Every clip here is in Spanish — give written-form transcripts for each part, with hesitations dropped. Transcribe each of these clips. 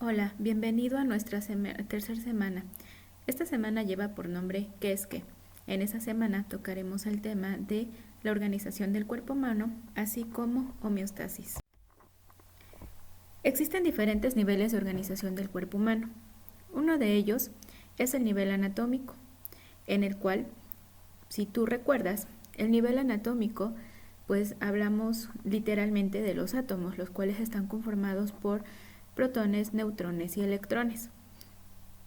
Hola, bienvenido a nuestra tercera semana. Esta semana lleva por nombre ¿Qué es qué? En esa semana tocaremos el tema de la organización del cuerpo humano, así como homeostasis. Existen diferentes niveles de organización del cuerpo humano. Uno de ellos es el nivel anatómico, en el cual, si tú recuerdas, el nivel anatómico, pues hablamos literalmente de los átomos, los cuales están conformados por protones, neutrones y electrones.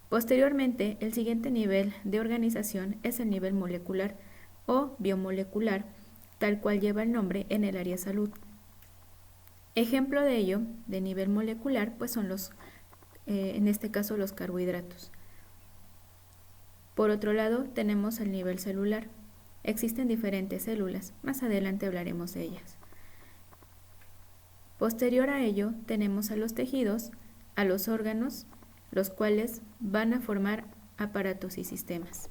Posteriormente, el siguiente nivel de organización es el nivel molecular o biomolecular, tal cual lleva el nombre en el área salud. Ejemplo de ello, de nivel molecular, pues son en este caso los carbohidratos. Por otro lado, tenemos el nivel celular. Existen diferentes células, más adelante hablaremos de ellas. Posterior a ello, tenemos a los tejidos, a los órganos, los cuales van a formar aparatos y sistemas.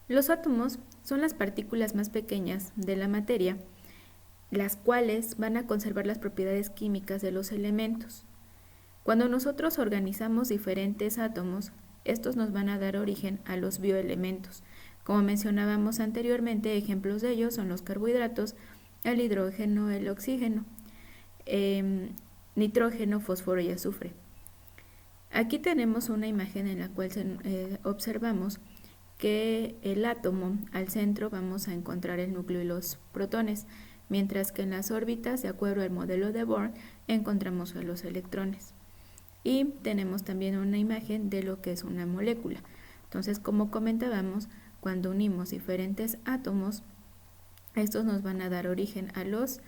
Los átomos son las partículas más pequeñas de la materia, las cuales van a conservar las propiedades químicas de los elementos. Cuando nosotros organizamos diferentes átomos, estos nos van a dar origen a los bioelementos. Como mencionábamos anteriormente, ejemplos de ellos son los carbohidratos, el hidrógeno, el oxígeno, nitrógeno, fósforo y azufre. Aquí tenemos una imagen en la cual observamos que el átomo, al centro vamos a encontrar el núcleo y los protones, mientras que en las órbitas, de acuerdo al modelo de Bohr, encontramos a los electrones. Y tenemos también una imagen de lo que es una molécula. Entonces, como comentábamos, cuando unimos diferentes átomos, estos nos van a dar origen a los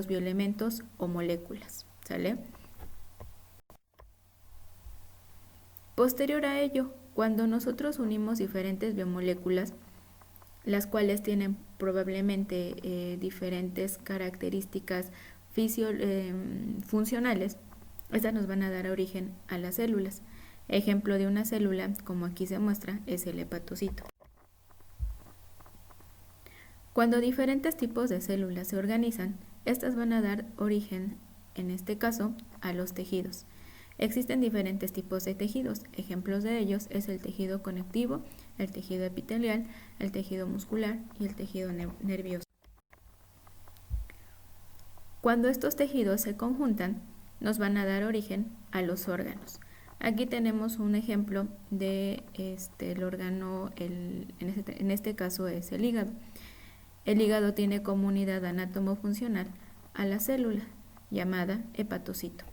bioelementos o moléculas, ¿sale? Posterior a ello, cuando nosotros unimos diferentes biomoléculas, las cuales tienen probablemente diferentes características funcionales, estas nos van a dar origen a las células. Ejemplo de una célula, como aquí se muestra, es el hepatocito. Cuando diferentes tipos de células se organizan, estas van a dar origen, en este caso, a los tejidos. Existen diferentes tipos de tejidos. Ejemplos de ellos es el tejido conectivo, el tejido epitelial, el tejido muscular y el tejido nervioso. Cuando estos tejidos se conjuntan, nos van a dar origen a los órganos. Aquí tenemos un ejemplo de el órgano, en este caso es el hígado. El hígado tiene como unidad anátomo-funcional a la célula, llamada hepatocito.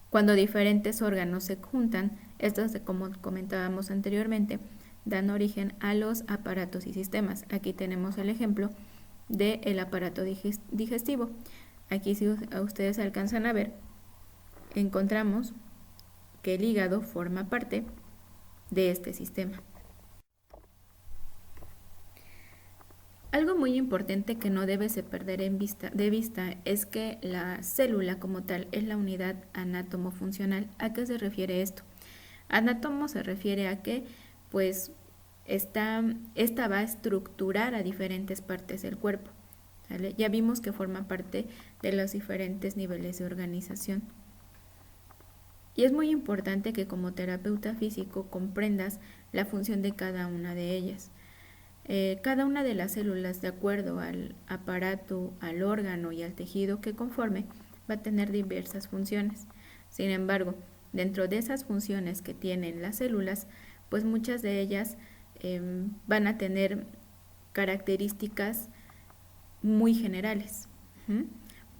Cuando diferentes órganos se juntan, estos, como comentábamos anteriormente, dan origen a los aparatos y sistemas. Aquí tenemos el ejemplo del aparato digestivo. Aquí, si ustedes alcanzan a ver, encontramos que el hígado forma parte de este sistema. Algo muy importante que no debe perder de vista es que la célula como tal es la unidad anátomo-funcional. ¿A qué se refiere esto? Anátomo se refiere a que pues esta va a estructurar a diferentes partes del cuerpo, ¿vale? Ya vimos que forma parte de los diferentes niveles de organización. Y es muy importante que como terapeuta físico comprendas la función de cada una de ellas. Cada una de las células, de acuerdo al aparato, al órgano y al tejido que conforme, va a tener diversas funciones. Sin embargo, dentro de esas funciones que tienen las células, pues muchas de ellas van a tener características muy generales.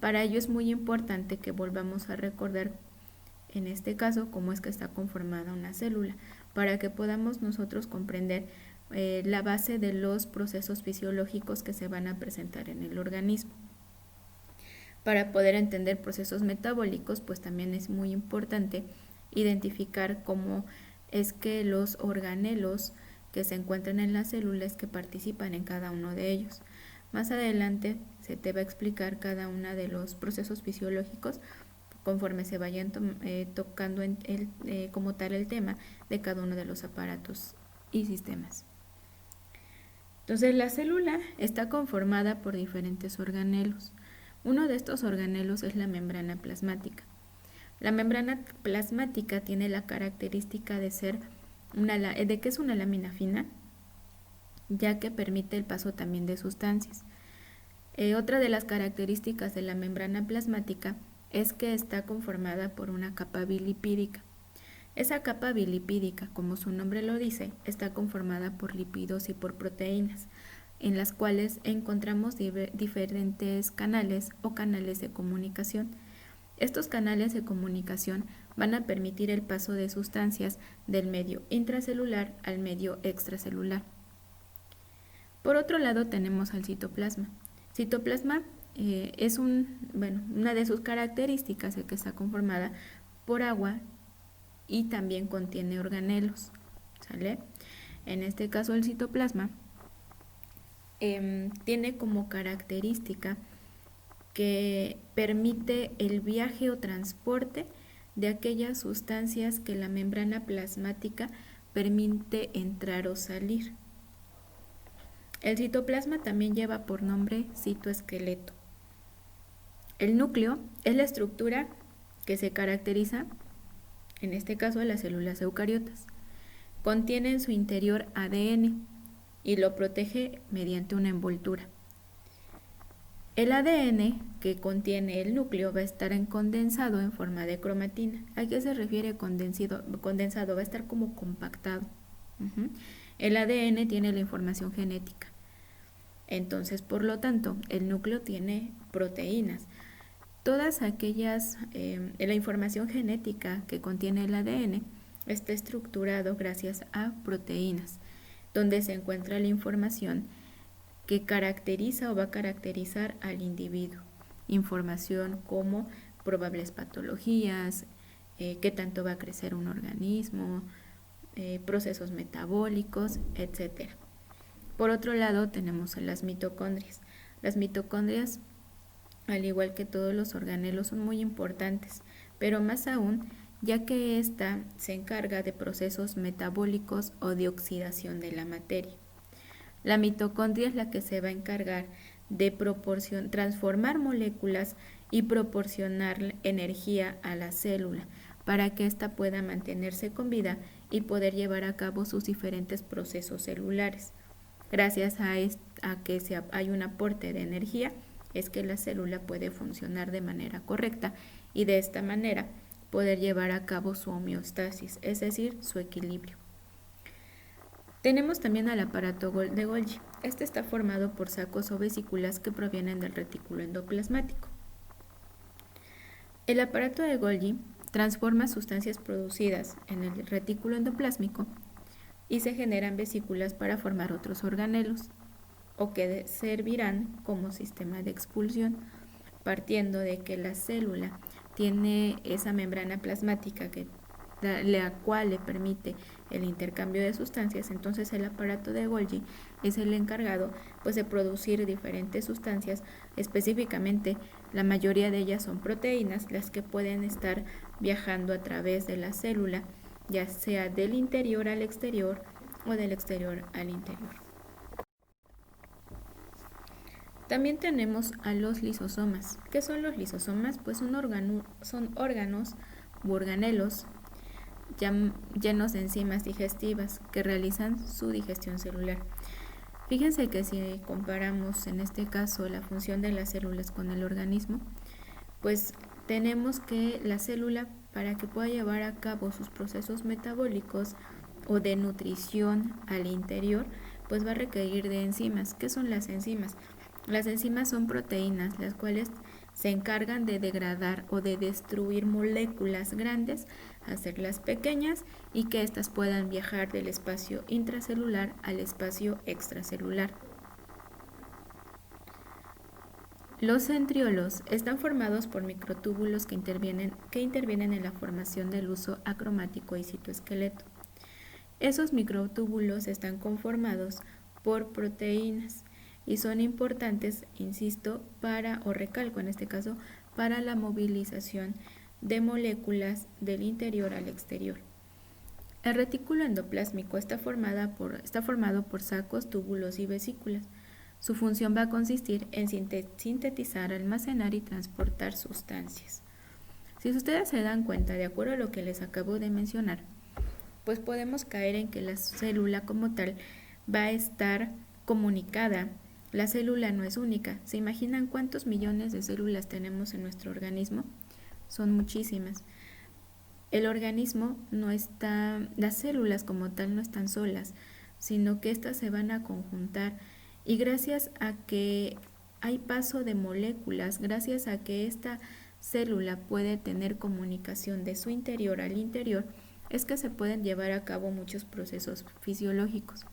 Para ello es muy importante que volvamos a recordar, en este caso, cómo es que está conformada una célula, para que podamos nosotros comprender la base de los procesos fisiológicos que se van a presentar en el organismo. Para poder entender procesos metabólicos, pues también es muy importante identificar cómo es que los organelos que se encuentran en las células que participan en cada uno de ellos. Más adelante se te va a explicar cada uno de los procesos fisiológicos conforme se vayan tocando como tal el tema de cada uno de los aparatos y sistemas. Entonces, la célula está conformada por diferentes organelos. Uno de estos organelos es la membrana plasmática. La membrana plasmática tiene la característica de que es una lámina fina, ya que permite el paso también de sustancias. Otra de las características de la membrana plasmática es que está conformada por una capa bilipídica. Esa capa bilipídica, como su nombre lo dice, está conformada por lípidos y por proteínas, en las cuales encontramos diferentes canales o canales de comunicación. Estos canales de comunicación van a permitir el paso de sustancias del medio intracelular al medio extracelular. Por otro lado tenemos al citoplasma. Citoplasma es una de sus características es que está conformada por agua y también contiene organelos, ¿sale? En este caso el citoplasma tiene como característica que permite el viaje o transporte de aquellas sustancias que la membrana plasmática permite entrar o salir. El citoplasma también lleva por nombre citoesqueleto. El núcleo es la estructura que se caracteriza, en este caso, las células eucariotas. Contiene en su interior ADN y lo protege mediante una envoltura. El ADN que contiene el núcleo va a estar condensado en forma de cromatina. ¿A qué se refiere condensado? Va a estar como compactado. El ADN tiene la información genética. Entonces, por lo tanto, el núcleo tiene proteínas. Todas aquellas, la información genética que contiene el ADN está estructurado gracias a proteínas, donde se encuentra la información que caracteriza o va a caracterizar al individuo. Información como probables patologías, qué tanto va a crecer un organismo, procesos metabólicos, etc. Por otro lado tenemos a las mitocondrias. Las mitocondrias, al igual que todos los organelos, son muy importantes, pero más aún ya que ésta se encarga de procesos metabólicos o de oxidación de la materia. La mitocondria es la que se va a encargar de transformar moléculas y proporcionar energía a la célula para que ésta pueda mantenerse con vida y poder llevar a cabo sus diferentes procesos celulares. Gracias a que hay un aporte de energía, es que la célula puede funcionar de manera correcta y de esta manera poder llevar a cabo su homeostasis, es decir, su equilibrio. Tenemos también al aparato de Golgi. Este está formado por sacos o vesículas que provienen del retículo endoplasmático. El aparato de Golgi transforma sustancias producidas en el retículo endoplásmico y se generan vesículas para formar otros organelos o que servirán como sistema de expulsión, partiendo de que la célula tiene esa membrana plasmática la cual le permite el intercambio de sustancias. Entonces el aparato de Golgi es el encargado pues de producir diferentes sustancias, específicamente la mayoría de ellas son proteínas, las que pueden estar viajando a través de la célula, ya sea del interior al exterior o del exterior al interior. También tenemos a los lisosomas. ¿Qué son los lisosomas? Pues son órganos u organelos llenos de enzimas digestivas que realizan su digestión celular. Fíjense que si comparamos en este caso la función de las células con el organismo, pues tenemos que la célula, para que pueda llevar a cabo sus procesos metabólicos o de nutrición al interior, pues va a requerir de enzimas. ¿Qué son las enzimas? Las enzimas son proteínas, las cuales se encargan de degradar o de destruir moléculas grandes, hacerlas pequeñas y que éstas puedan viajar del espacio intracelular al espacio extracelular. Los centriolos están formados por microtúbulos que intervienen en la formación del uso acromático y citoesqueleto. Esos microtúbulos están conformados por proteínas y son importantes, insisto, recalco en este caso, para la movilización de moléculas del interior al exterior. El retículo endoplásmico está formado por sacos, túbulos y vesículas. Su función va a consistir en sintetizar, almacenar y transportar sustancias. Si ustedes se dan cuenta, de acuerdo a lo que les acabo de mencionar, pues podemos caer en que la célula como tal va a estar comunicada. La célula no es única. ¿Se imaginan cuántos millones de células tenemos en nuestro organismo? Son muchísimas. El organismo no está, las células como tal no están solas, sino que éstas se van a conjuntar y gracias a que hay paso de moléculas, gracias a que esta célula puede tener comunicación de su interior al interior, es que se pueden llevar a cabo muchos procesos fisiológicos.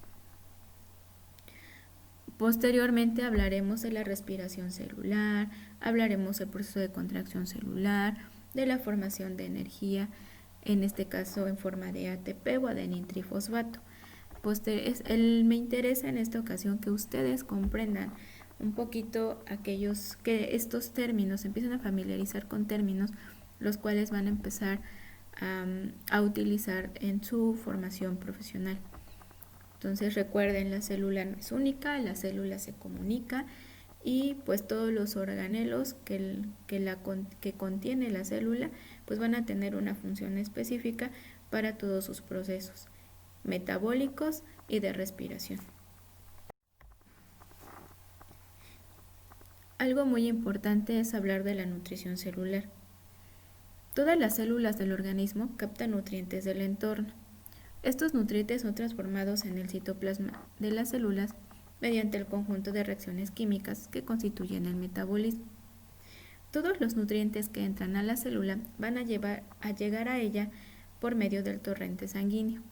Posteriormente hablaremos de la respiración celular, hablaremos del proceso de contracción celular, de la formación de energía, en este caso en forma de ATP o adenintrifosfato. Me interesa en esta ocasión que ustedes comprendan un poquito que estos términos, empiecen a familiarizar con términos los cuales van a empezar a utilizar en su formación profesional. Entonces recuerden, la célula no es única, la célula se comunica y pues todos los organelos que contiene la célula pues van a tener una función específica para todos sus procesos metabólicos y de respiración. Algo muy importante es hablar de la nutrición celular. Todas las células del organismo captan nutrientes del entorno. Estos nutrientes son transformados en el citoplasma de las células mediante el conjunto de reacciones químicas que constituyen el metabolismo. Todos los nutrientes que entran a la célula van a llegar a ella por medio del torrente sanguíneo.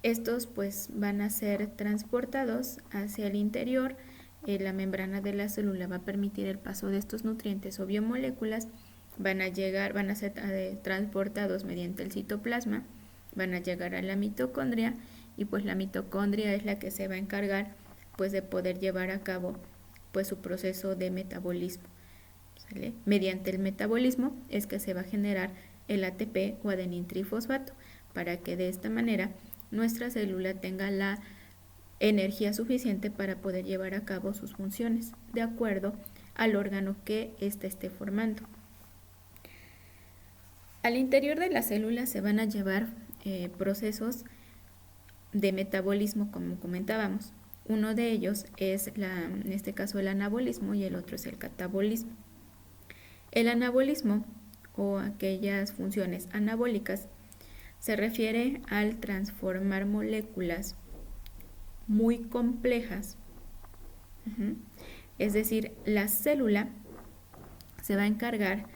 Estos pues van a ser transportados hacia el interior. La membrana de la célula va a permitir el paso de estos nutrientes o biomoléculas, van a ser transportados mediante el citoplasma, van a llegar a la mitocondria y pues la mitocondria es la que se va a encargar pues de poder llevar a cabo pues su proceso de metabolismo. ¿Sale? Mediante el metabolismo es que se va a generar el ATP o adenintrifosfato para que de esta manera nuestra célula tenga la energía suficiente para poder llevar a cabo sus funciones de acuerdo al órgano que éste esté formando. Al interior de la célula se van a llevar procesos de metabolismo, como comentábamos. Uno de ellos es, en este caso, el anabolismo y el otro es el catabolismo. El anabolismo o aquellas funciones anabólicas se refiere al transformar moléculas muy complejas. Es decir, la célula se va a encargar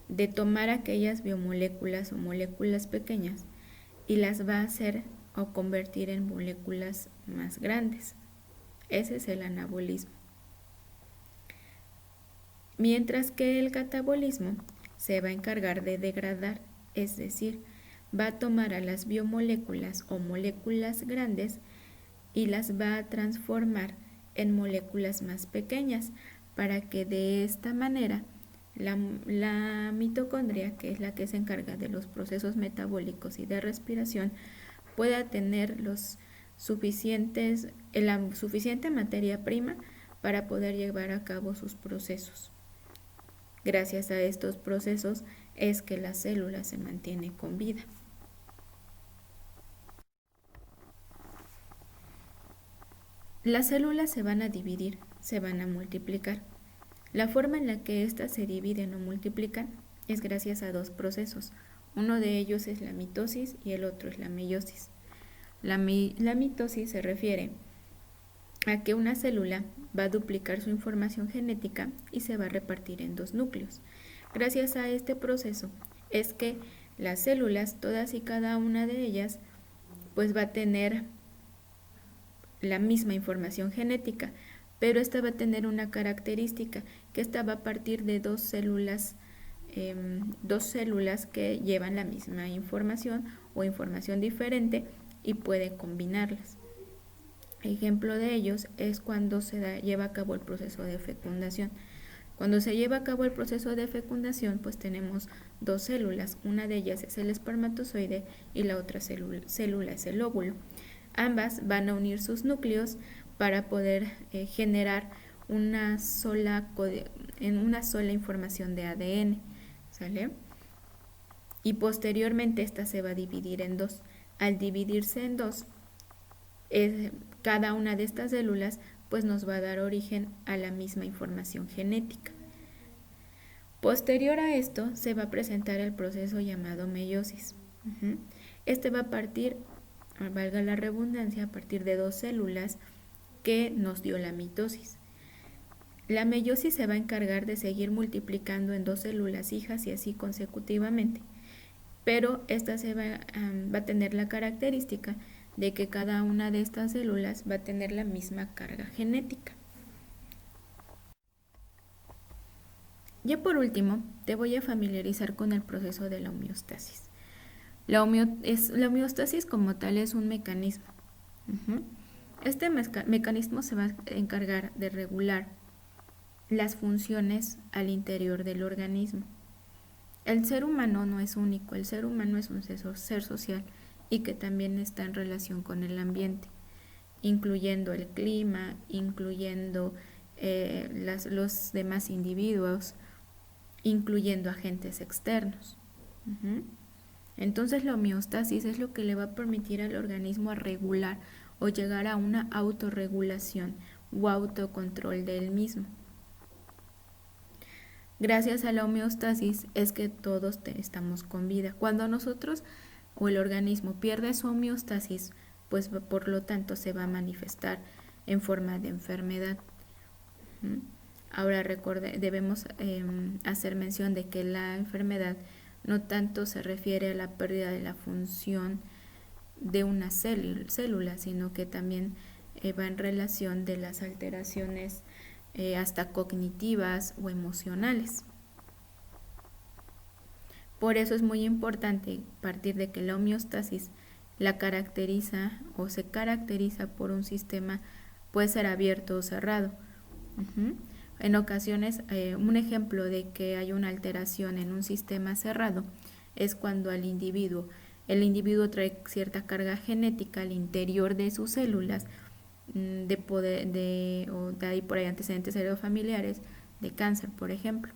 de tomar aquellas biomoléculas o moléculas pequeñas y las va a hacer o convertir en moléculas más grandes. Ese es el anabolismo. Mientras que el catabolismo se va a encargar de degradar, es decir, va a tomar a las biomoléculas o moléculas grandes y las va a transformar en moléculas más pequeñas para que de esta manera la mitocondria, que es la que se encarga de los procesos metabólicos y de respiración, pueda tener la suficiente materia prima para poder llevar a cabo sus procesos. Gracias a estos procesos es que la célula se mantiene con vida. Las células se van a dividir, se van a multiplicar. La forma en la que éstas se dividen o multiplican es gracias a dos procesos. Uno de ellos es la mitosis y el otro es la meiosis. La mitosis se refiere a que una célula va a duplicar su información genética y se va a repartir en dos núcleos. Gracias a este proceso es que las células, todas y cada una de ellas, pues va a tener la misma información genética, pero esta va a tener una característica, que esta va a partir de dos células que llevan la misma información o información diferente y puede combinarlas. Ejemplo de ellos es cuando se lleva a cabo el proceso de fecundación. Cuando se lleva a cabo el proceso de fecundación, pues tenemos dos células, una de ellas es el espermatozoide y la otra célula es el óvulo. Ambas van a unir sus núcleos para poder generar una sola información de ADN, ¿sale? Y posteriormente esta se va a dividir en dos. Al dividirse en dos, cada una de estas células pues nos va a dar origen a la misma información genética. Posterior a esto se va a presentar el proceso llamado meiosis. Este va a partir, valga la redundancia, a partir de dos células que nos dio la mitosis. La meiosis se va a encargar de seguir multiplicando en dos células hijas y así consecutivamente, pero esta va a tener la característica de que cada una de estas células va a tener la misma carga genética. Ya por último, te voy a familiarizar con el proceso de la homeostasis. La homeostasis como tal es un mecanismo. Este mecanismo se va a encargar de regular las funciones al interior del organismo. El ser humano no es único, el ser humano es un ser social y que también está en relación con el ambiente, incluyendo el clima, incluyendo los demás individuos, incluyendo agentes externos. Entonces la homeostasis es lo que le va a permitir al organismo a regular o llegar a una autorregulación o autocontrol del mismo. Gracias a la homeostasis es que todos estamos con vida. Cuando nosotros o el organismo pierde su homeostasis, pues por lo tanto se va a manifestar en forma de enfermedad. Ahora debemos hacer mención de que la enfermedad no tanto se refiere a la pérdida de la función de una célula, sino que también va en relación de las alteraciones hasta cognitivas o emocionales. Por eso es muy importante partir de que la homeostasis la caracteriza o se caracteriza por un sistema, puede ser abierto o cerrado. En ocasiones, un ejemplo de que hay una alteración en un sistema cerrado es cuando el individuo trae cierta carga genética al interior de sus células, o de ahí por ahí antecedentes heredofamiliares de cáncer, por ejemplo,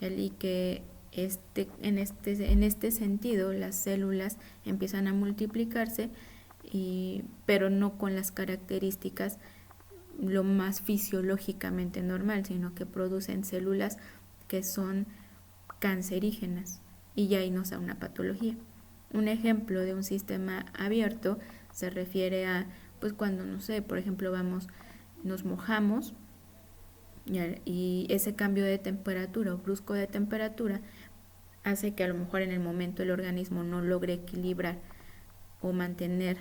y que en este sentido las células empiezan a multiplicarse, pero no con las características lo más fisiológicamente normal, sino que producen células que son cancerígenas y ya ahí nos da una patología. Un ejemplo de un sistema abierto se refiere a, pues cuando, no sé, por ejemplo, nos mojamos y ese cambio de temperatura o brusco de temperatura hace que a lo mejor en el momento el organismo no logre equilibrar o mantener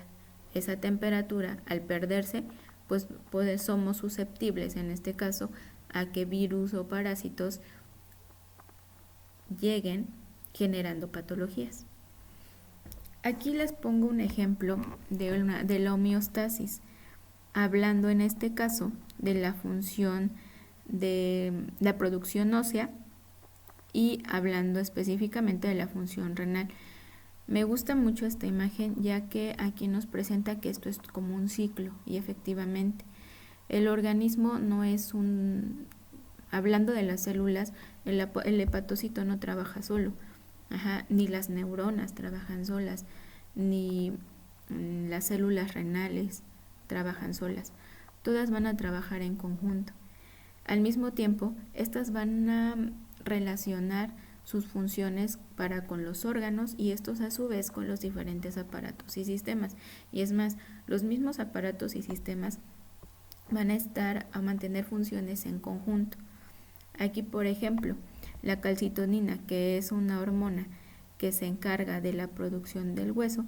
esa temperatura. Al perderse, pues somos susceptibles en este caso a que virus o parásitos lleguen generando patologías. Aquí les pongo un ejemplo de la homeostasis, hablando en este caso de la función de la producción ósea y hablando específicamente de la función renal. Me gusta mucho esta imagen ya que aquí nos presenta que esto es como un ciclo y efectivamente el organismo no es hablando de las células, el hepatocito no trabaja solo, ni las neuronas trabajan solas, ni las células renales trabajan solas, todas van a trabajar en conjunto. Al mismo tiempo, estas van a relacionar sus funciones para con los órganos y estos a su vez con los diferentes aparatos y sistemas. Y es más, los mismos aparatos y sistemas van a mantener funciones en conjunto. Aquí, por ejemplo, la calcitonina, que es una hormona que se encarga de la producción del hueso,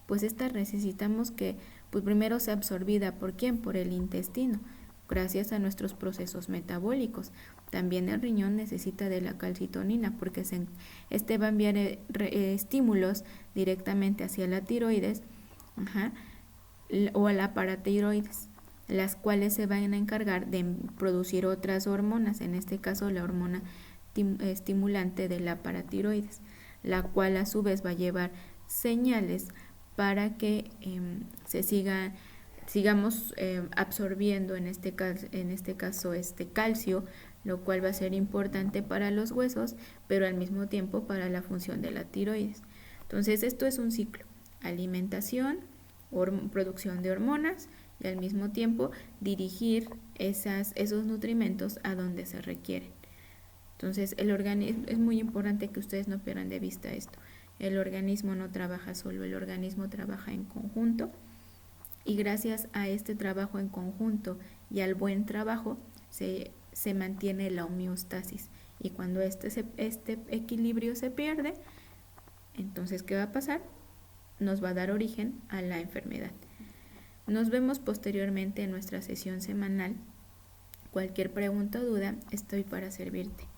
pues esta necesitamos que pues primero sea absorbida ¿por quién? Por el intestino, gracias a nuestros procesos metabólicos. También el riñón necesita de la calcitonina porque va a enviar estímulos directamente hacia la tiroides o a la paratiroides, las cuales se van a encargar de producir otras hormonas, en este caso la hormona estimulante de la paratiroides, la cual a su vez va a llevar señales para que se siga sigamos absorbiendo en este caso este calcio, lo cual va a ser importante para los huesos, pero al mismo tiempo para la función de la tiroides. Entonces esto es un ciclo: alimentación, producción de hormonas y al mismo tiempo dirigir esos nutrimentos a donde se requieren. Entonces es muy importante que ustedes no pierdan de vista esto. El organismo no trabaja solo, el organismo trabaja en conjunto, y gracias a este trabajo en conjunto y al buen trabajo se mantiene la homeostasis. Y cuando este equilibrio se pierde, entonces ¿qué va a pasar? Nos va a dar origen a la enfermedad. Nos vemos posteriormente en nuestra sesión semanal. Cualquier pregunta o duda, estoy para servirte.